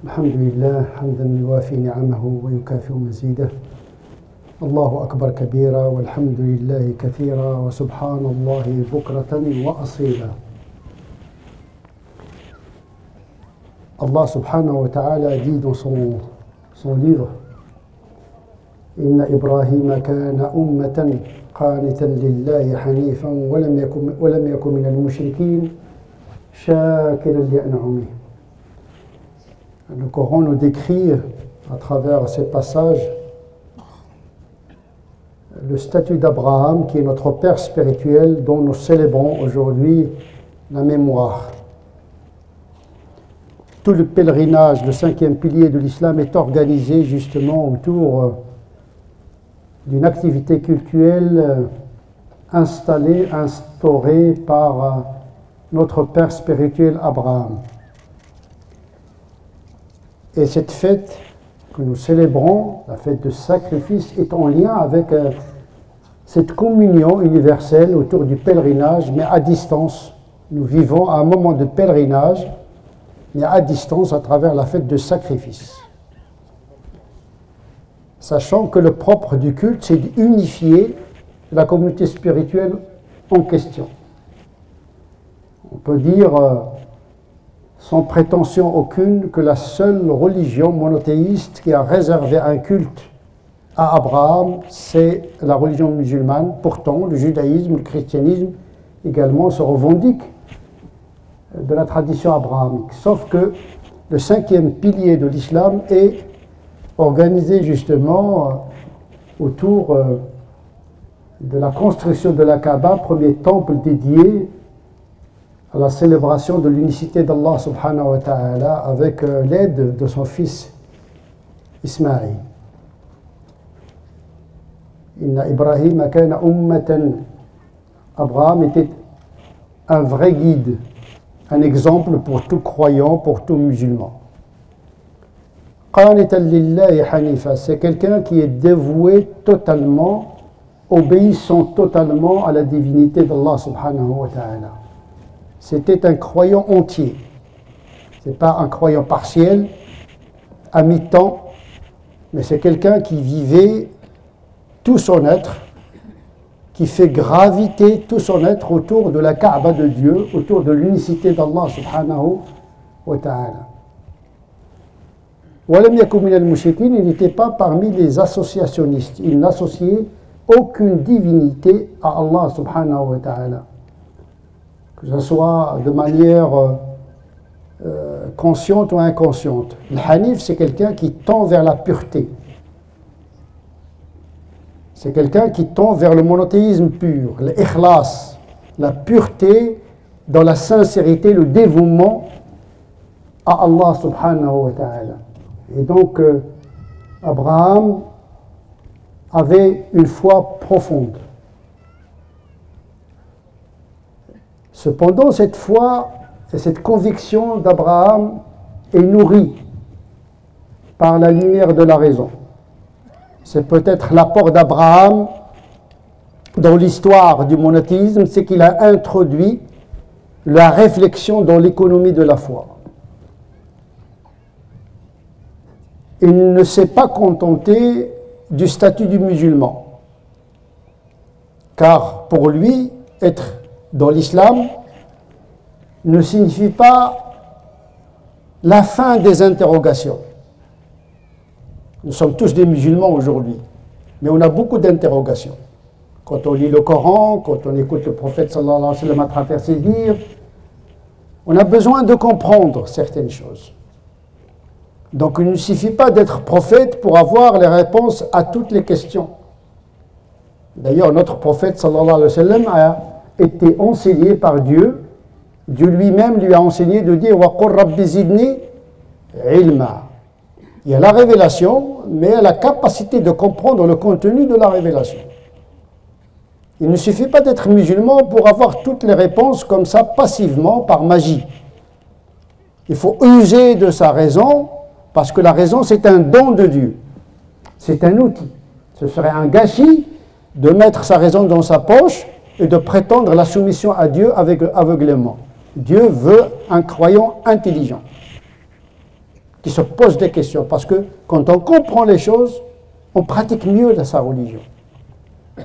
الحمد لله حمدا يوافي نعمه ويكافئ مزيده. الله أكبر كبيرا والحمد لله كثيرا وسبحان الله بكرة وأصيلا. Allah subhanahu wa ta'ala dit dans son livre: Inna Ibrahima kana ummatan qanitan lillahi hanifan wa lam yakun min al-mushrikin shakiran li an'amihi. Le Coran nous décrit à travers ces passages le statut d'Abraham, qui est notre père spirituel, dont nous célébrons aujourd'hui la mémoire. Tout le pèlerinage, le 5e pilier de l'islam, est organisé justement autour d'une activité cultuelle instaurée par notre père spirituel Abraham. Et cette fête que nous célébrons, la fête de sacrifice, est en lien avec cette communion universelle autour du pèlerinage, mais à distance. Nous vivons à un moment de pèlerinage, mais à distance à travers la fête de sacrifice. Sachant que le propre du culte, c'est d'unifier la communauté spirituelle en question. On peut dire, sans prétention aucune, que la seule religion monothéiste qui a réservé un culte à Abraham, c'est la religion musulmane. Pourtant, le judaïsme, le christianisme également se revendiquent de la tradition abrahamique. Sauf que le 5e pilier de l'islam est organisé justement autour de la construction de la Kaaba, premier temple dédié à la célébration de l'unicité d'Allah subhanahu wa ta'ala avec l'aide de son fils Ismaïl. Inna Ibrahima kana ummatan. Abraham était un vrai guide, un exemple pour tout croyant, pour tout musulman. Qanitan lillahi hanifa, c'est quelqu'un qui est dévoué totalement, obéissant totalement à la divinité d'Allah subhanahu wa ta'ala. C'était un croyant entier. Ce n'est pas un croyant partiel, à mi-temps, mais c'est quelqu'un qui vivait tout son être, qui fait graviter tout son être autour de la Kaaba de Dieu, autour de l'unicité d'Allah subhanahu wa ta'ala. Wa lam yakun min al-mushrikin, il n'était pas parmi les associationnistes. Il n'associait aucune divinité à Allah subhanahu wa ta'ala, que ce soit de manière consciente ou inconsciente. Le Hanif, c'est quelqu'un qui tend vers la pureté. C'est quelqu'un qui tend vers le monothéisme pur, l'ikhlas, la pureté dans la sincérité, le dévouement à Allah subhanahu wa ta'ala. Et donc, Abraham avait une foi profonde. Cependant, cette foi et cette conviction d'Abraham est nourrie par la lumière de la raison. C'est peut-être l'apport d'Abraham dans l'histoire du monothéisme, c'est qu'il a introduit la réflexion dans l'économie de la foi. Il ne s'est pas contenté du statut du musulman, car pour lui, être dans l'islam ne signifie pas la fin des interrogations. Nous sommes tous des musulmans aujourd'hui, mais on a beaucoup d'interrogations. Quand on lit le Coran, quand on écoute le prophète sallallahu alayhi wa sallam à travers ses dires, on a besoin de comprendre certaines choses. Donc il ne suffit pas d'être prophète pour avoir les réponses à toutes les questions. D'ailleurs, notre prophète sallallahu alayhi wa sallam a été enseigné par Dieu. Dieu lui-même lui a enseigné de dire « Wa qur rabbi zidni ilma ». Il y a la révélation, mais il y a la capacité de comprendre le contenu de la révélation. Il ne suffit pas d'être musulman pour avoir toutes les réponses comme ça, passivement, par magie. Il faut user de sa raison, parce que la raison, c'est un don de Dieu. C'est un outil. Ce serait un gâchis de mettre sa raison dans sa poche et de prétendre la soumission à Dieu avec aveuglément. Dieu veut un croyant intelligent, qui se pose des questions. Parce que quand on comprend les choses, on pratique mieux de sa religion.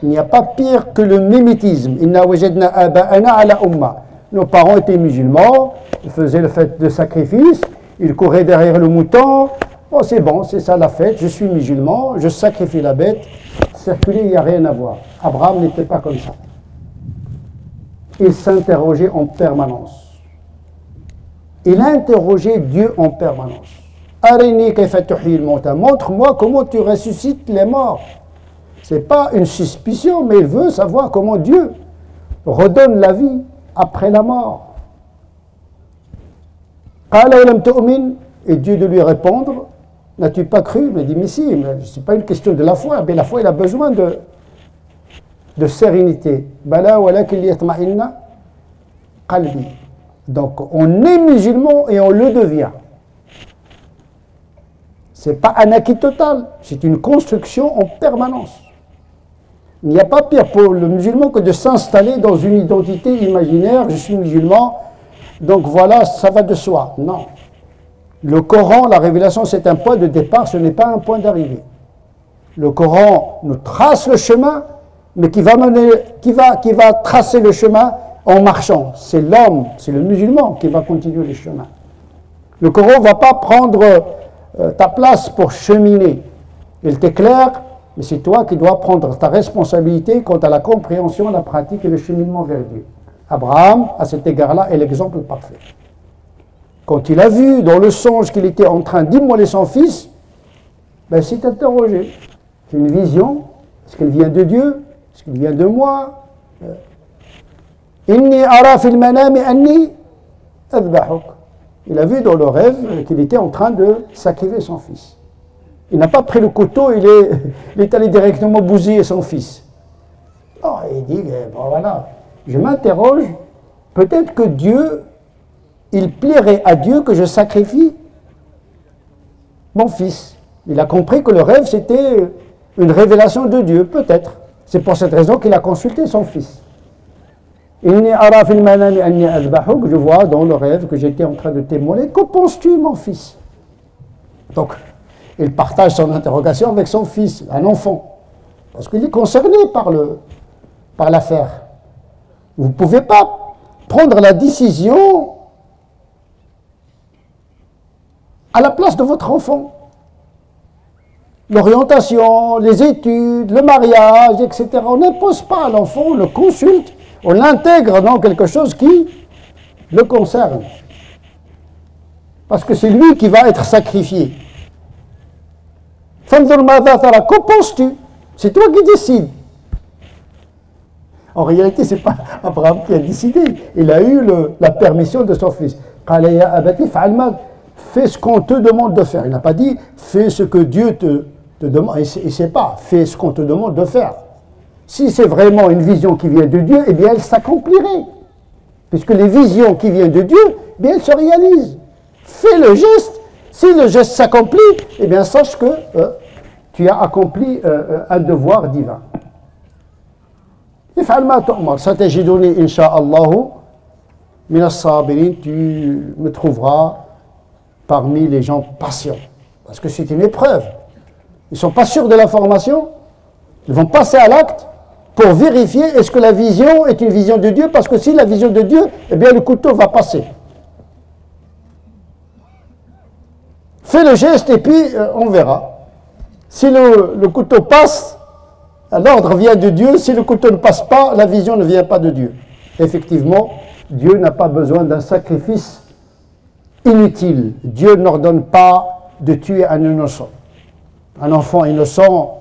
Il n'y a pas pire que le mimétisme. Inna wajadna aba'ana ala umma. Nos parents étaient musulmans, ils faisaient le fait de sacrifice, ils couraient derrière le mouton. Oh, c'est bon, c'est ça la fête, je suis musulman, je sacrifie la bête. Circuler, il n'y a rien à voir. Abraham n'était pas comme ça. Il s'interrogeait en permanence. Il a interrogé Dieu en permanence. Arini kayfa tuhyil mauta. Montre-moi comment tu ressuscites les morts. Ce n'est pas une suspicion, mais il veut savoir comment Dieu redonne la vie après la mort. Et Dieu de lui répondre, n'as-tu pas cru? Il m'a dit, mais si, ce n'est pas une question de la foi, mais la foi, il a besoin de sérénité. Donc, on est musulman et on le devient. Ce n'est pas un acquis total, c'est une construction en permanence. Il n'y a pas pire pour le musulman que de s'installer dans une identité imaginaire. Je suis musulman, donc voilà, ça va de soi. Non. Le Coran, la révélation, c'est un point de départ, ce n'est pas un point d'arrivée. Le Coran nous trace le chemin, mais qui va tracer le chemin en marchant. C'est l'homme, c'est le musulman qui va continuer le chemin. Le Coran ne va pas prendre ta place pour cheminer. Il t'éclaire, mais c'est toi qui dois prendre ta responsabilité quant à la compréhension, la pratique et le cheminement vers Dieu. Abraham, à cet égard-là, est l'exemple parfait. Quand il a vu dans le songe qu'il était en train d'immoler son fils, il s'est interrogé. C'est une vision. Est-ce qu'elle vient de Dieu? Est-ce qu'elle vient de moi? Inni ara fil manami anni adbahuk. Il a vu dans le rêve qu'il était en train de sacrifier son fils. Il n'a pas pris le couteau, il est allé directement bousiller son fils. Oh, il dit, bon voilà, je m'interroge, peut-être que Dieu, il plairait à Dieu que je sacrifie mon fils. Il a compris que le rêve, c'était une révélation de Dieu, peut-être. C'est pour cette raison qu'il a consulté son fils. Inni ara fil manami anni adbahuk, je vois dans le rêve que j'étais en train de t'immoler. Que penses-tu, mon fils? Donc, il partage son interrogation avec son fils, un enfant, parce qu'il est concerné par l'affaire. Vous ne pouvez pas prendre la décision à la place de votre enfant. L'orientation, les études, le mariage, etc. On n'impose pas à l'enfant, on le consulte, on l'intègre dans quelque chose qui le concerne. Parce que c'est lui qui va être sacrifié. Qu'en penses-tu? C'est toi qui décides. En réalité, ce n'est pas Abraham qui a décidé. Il a eu la permission de son fils. Fais ce qu'on te demande de faire. Il n'a pas dit fais ce que Dieu te demande. Il ne sait pas. Fais ce qu'on te demande de faire. Si c'est vraiment une vision qui vient de Dieu, eh bien elle s'accomplirait. Puisque les visions qui viennent de Dieu, eh bien elles se réalisent. Fais le geste. Si le geste s'accomplit, eh bien sache que tu as accompli un devoir divin. If'al ma tu'mar, satajiduni insha'Allahu min as-sabirin, tu me trouveras parmi les gens patients. Parce que c'est une épreuve. Ils ne sont pas sûrs de l'information, ils vont passer à l'acte pour vérifier est-ce que la vision est une vision de Dieu, parce que si la vision de Dieu, eh bien le couteau va passer. Fais le geste et puis on verra. Si le couteau passe, l'ordre vient de Dieu. Si le couteau ne passe pas, la vision ne vient pas de Dieu. Effectivement, Dieu n'a pas besoin d'un sacrifice inutile. Dieu n'ordonne pas de tuer un innocent. Un enfant innocent,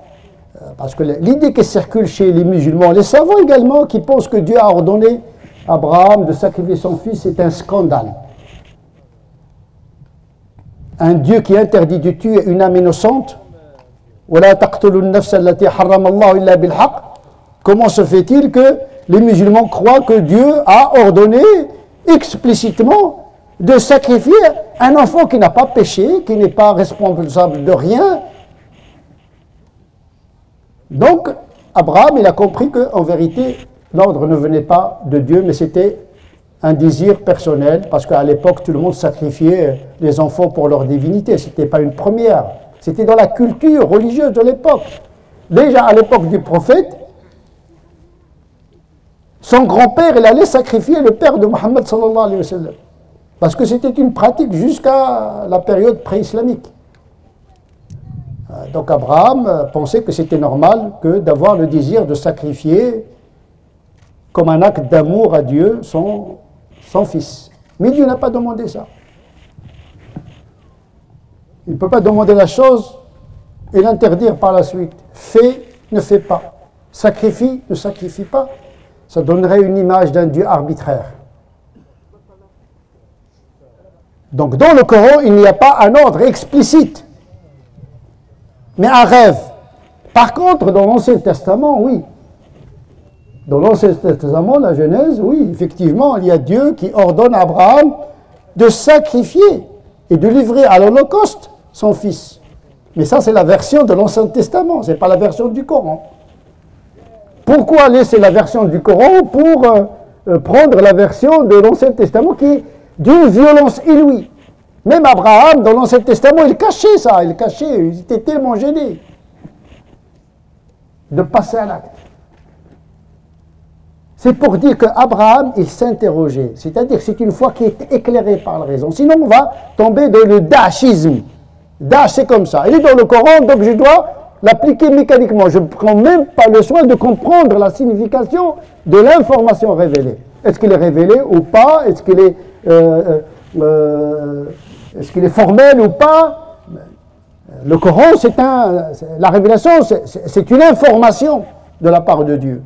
parce que l'idée qui circule chez les musulmans, les savants également, qui pensent que Dieu a ordonné à Abraham de sacrifier son fils, c'est un scandale. Un Dieu qui interdit de tuer une âme innocente, comment se fait-il que les musulmans croient que Dieu a ordonné explicitement de sacrifier un enfant qui n'a pas péché, qui n'est pas responsable de rien? Donc, Abraham, il a compris qu'en vérité, l'ordre ne venait pas de Dieu, mais c'était un désir personnel, parce qu'à l'époque, tout le monde sacrifiait les enfants pour leur divinité. Ce n'était pas une première. C'était dans la culture religieuse de l'époque. Déjà à l'époque du prophète, son grand-père, il allait sacrifier le père de Mohammed sallallahu alayhi wa sallam. Parce que c'était une pratique jusqu'à la période pré-islamique. Donc Abraham pensait que c'était normal que d'avoir le désir de sacrifier comme un acte d'amour à Dieu son fils. Mais Dieu n'a pas demandé ça. Il ne peut pas demander la chose et l'interdire par la suite. Fais, ne fais pas. Sacrifie, ne sacrifie pas. Ça donnerait une image d'un Dieu arbitraire. Donc dans le Coran, il n'y a pas un ordre explicite, mais un rêve. Par contre, dans l'Ancien Testament, oui. Dans l'Ancien Testament, la Genèse, oui, effectivement, il y a Dieu qui ordonne à Abraham de sacrifier et de livrer à l'Holocauste son fils. Mais ça, c'est la version de l'Ancien Testament, ce n'est pas la version du Coran. Pourquoi laisser la version du Coran pour prendre la version de l'Ancien Testament qui est d'une violence inouïe? Même Abraham, dans l'Ancien Testament, il cachait ça, il était tellement gêné de passer à l'acte. C'est pour dire qu'Abraham, il s'interrogeait, c'est-à-dire que c'est une foi qui est éclairée par la raison. Sinon, on va tomber dans le dachisme. Dash, c'est comme ça. Il est dans le Coran, donc je dois l'appliquer mécaniquement. Je ne prends même pas le soin de comprendre la signification de l'information révélée. Est-ce qu'il est révélé ou pas? Est-ce qu'il est formel ou pas? Le Coran, la révélation, c'est une information de la part de Dieu.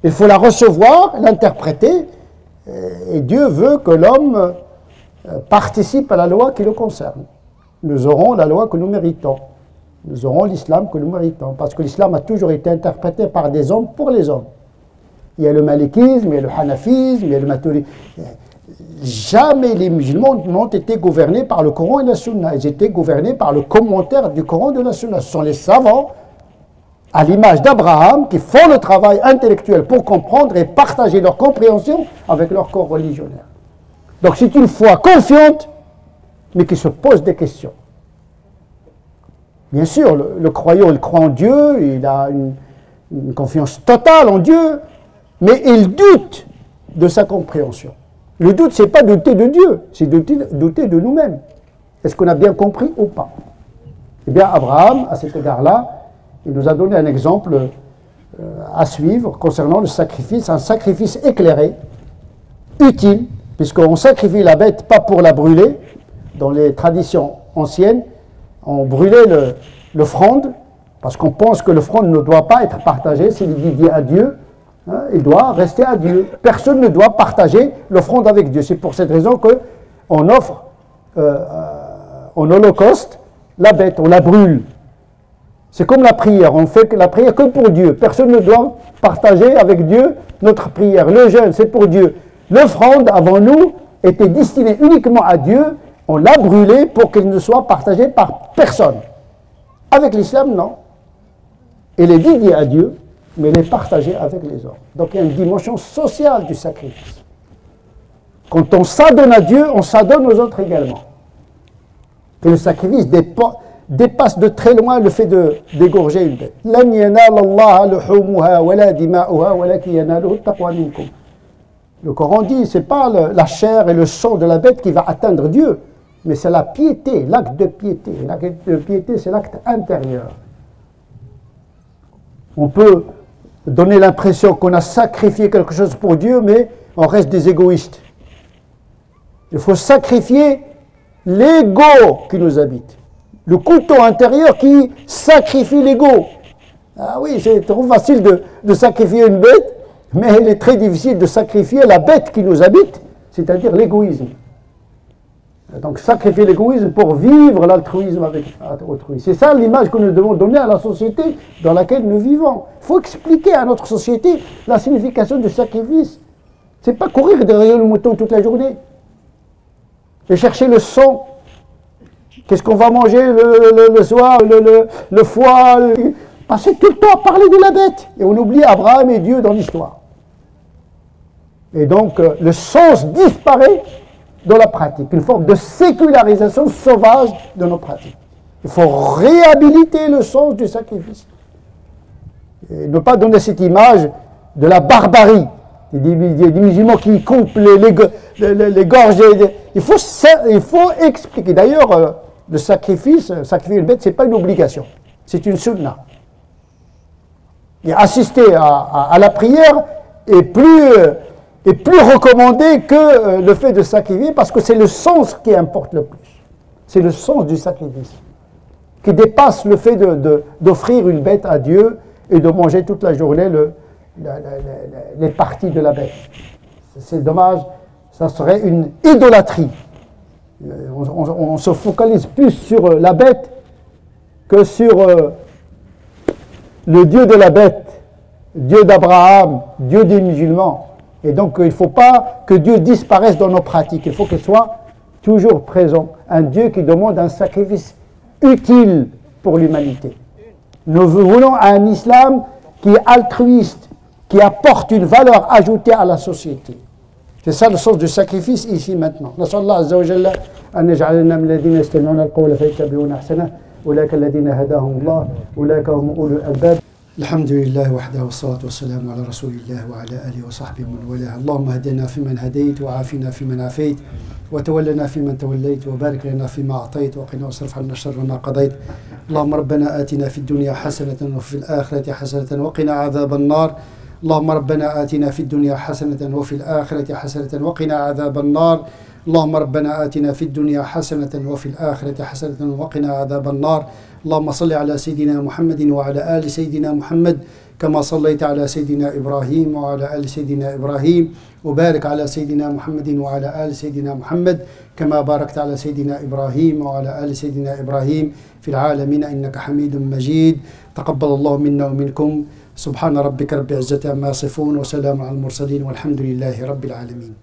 Il faut la recevoir, l'interpréter, et Dieu veut que l'homme participe à la loi qui le concerne. Nous aurons la loi que nous méritons. Nous aurons l'islam que nous méritons. Parce que l'islam a toujours été interprété par des hommes pour les hommes. Il y a le malikisme, il y a le hanafisme, il y a le maturidisme. Jamais les musulmans n'ont été gouvernés par le Coran et la Sunna. Ils étaient gouvernés par le commentaire du Coran et de la Sunna. Ce sont les savants, à l'image d'Abraham, qui font le travail intellectuel pour comprendre et partager leur compréhension avec leur corps religionnaire. Donc c'est une foi confiante, mais qui se pose des questions. Bien sûr, le croyant, il croit en Dieu, il a une confiance totale en Dieu, mais il doute de sa compréhension. Le doute, ce n'est pas douter de Dieu, c'est douter de nous-mêmes. Est-ce qu'on a bien compris ou pas? Eh bien, Abraham, à cet égard-là, il nous a donné un exemple à suivre concernant le sacrifice, un sacrifice éclairé, utile, puisqu'on sacrifie la bête pas pour la brûler. Dans les traditions anciennes, on brûlait l'offrande, parce qu'on pense que l'offrande ne doit pas être partagée, c'est dédié à Dieu, hein, il doit rester à Dieu. Personne ne doit partager l'offrande avec Dieu. C'est pour cette raison qu'on offre en holocauste la bête, on la brûle. C'est comme la prière, on fait la prière que pour Dieu. Personne ne doit partager avec Dieu notre prière. Le jeûne, c'est pour Dieu. L'offrande, avant nous, était destinée uniquement à Dieu. On l'a brûlée pour qu'elle ne soit partagée par personne. Avec l'islam, non. Elle est dédiée à Dieu, mais elle est partagée avec les autres. Donc il y a une dimension sociale du sacrifice. Quand on s'adonne à Dieu, on s'adonne aux autres également. Et le sacrifice dépasse de très loin le fait d'égorger une bête. Le Coran dit, ce n'est pas la chair et le sang de la bête qui va atteindre Dieu, mais c'est la piété, l'acte de piété. L'acte de piété, c'est l'acte intérieur. On peut donner l'impression qu'on a sacrifié quelque chose pour Dieu, mais on reste des égoïstes. Il faut sacrifier l'ego qui nous habite. Le couteau intérieur qui sacrifie l'ego. Ah oui, c'est trop facile de sacrifier une bête, mais il est très difficile de sacrifier la bête qui nous habite, c'est-à-dire l'égoïsme. Donc sacrifier l'égoïsme pour vivre l'altruisme avec autrui. C'est ça l'image que nous devons donner à la société dans laquelle nous vivons. Il faut expliquer à notre société la signification du sacrifice. Ce n'est pas courir derrière le mouton toute la journée et chercher le sang. Qu'est-ce qu'on va manger le soir, le foie, passer tout le temps à parler de la bête. Et on oublie Abraham et Dieu dans l'histoire. Et donc, le sens disparaît dans la pratique, une forme de sécularisation sauvage de nos pratiques. Il faut réhabiliter le sens du sacrifice. Et ne pas donner cette image de la barbarie, des musulmans qui coupent les gorges. Il faut expliquer. D'ailleurs, le sacrifier une bête, ce n'est pas une obligation, c'est une sunna. Et assister à la prière est plus recommandé que le fait de sacrifier, parce que c'est le sens qui importe le plus. C'est le sens du sacrifice qui dépasse le fait d'offrir une bête à Dieu et de manger toute la journée les parties de la bête. C'est dommage, ça serait une idolâtrie. On se focalise plus sur la bête que sur le Dieu de la bête, Dieu d'Abraham, Dieu des musulmans. Et donc il ne faut pas que Dieu disparaisse dans nos pratiques, il faut qu'il soit toujours présent. Un Dieu qui demande un sacrifice utile pour l'humanité. Nous voulons un islam qui est altruiste, qui apporte une valeur ajoutée à la société. C'est ça le sens du sacrifice ici maintenant. نسأل الله عز وجل أن يجعلنا من الذين يستمعون القول فيتبعون أحسنه أولئك الذين هداهم الله أولئك هم أولو الألباب. الحمد لله وحده والصلاة والسلام على رسول الله وعلى آله وصحبه ومن والاه. اللهم اهدنا فيمن هديت وعافنا فيمن عافيت وتولنا فيمن توليت وبارك لنا فيما أعطيت وقنا واصرف عنا شر ما قضيت. اللهم ربنا آتنا في الدنيا حسنة وفي الآخرة حسنة وقنا عذاب النار. اللهم ربنا آتنا في الدنيا حسنة وفي الآخرة حسنة وقنا عذاب النار. اللهم ربنا آتنا في الدنيا حسنة وفي الآخرة حسنة وقنا عذاب النار. اللهم صل على سيدنا محمد وعلى آل سيدنا محمد كما صليت على سيدنا إبراهيم وعلى آل سيدنا إبراهيم وبارك على سيدنا محمد وعلى آل سيدنا محمد كما باركت على سيدنا إبراهيم وعلى آل سيدنا إبراهيم في العالمين إنك حميد مجيد. تقبل الله منا ومنكم. سبحان ربك رب العزة عما يصفون وسلام على المرسلين والحمد لله رب العالمين.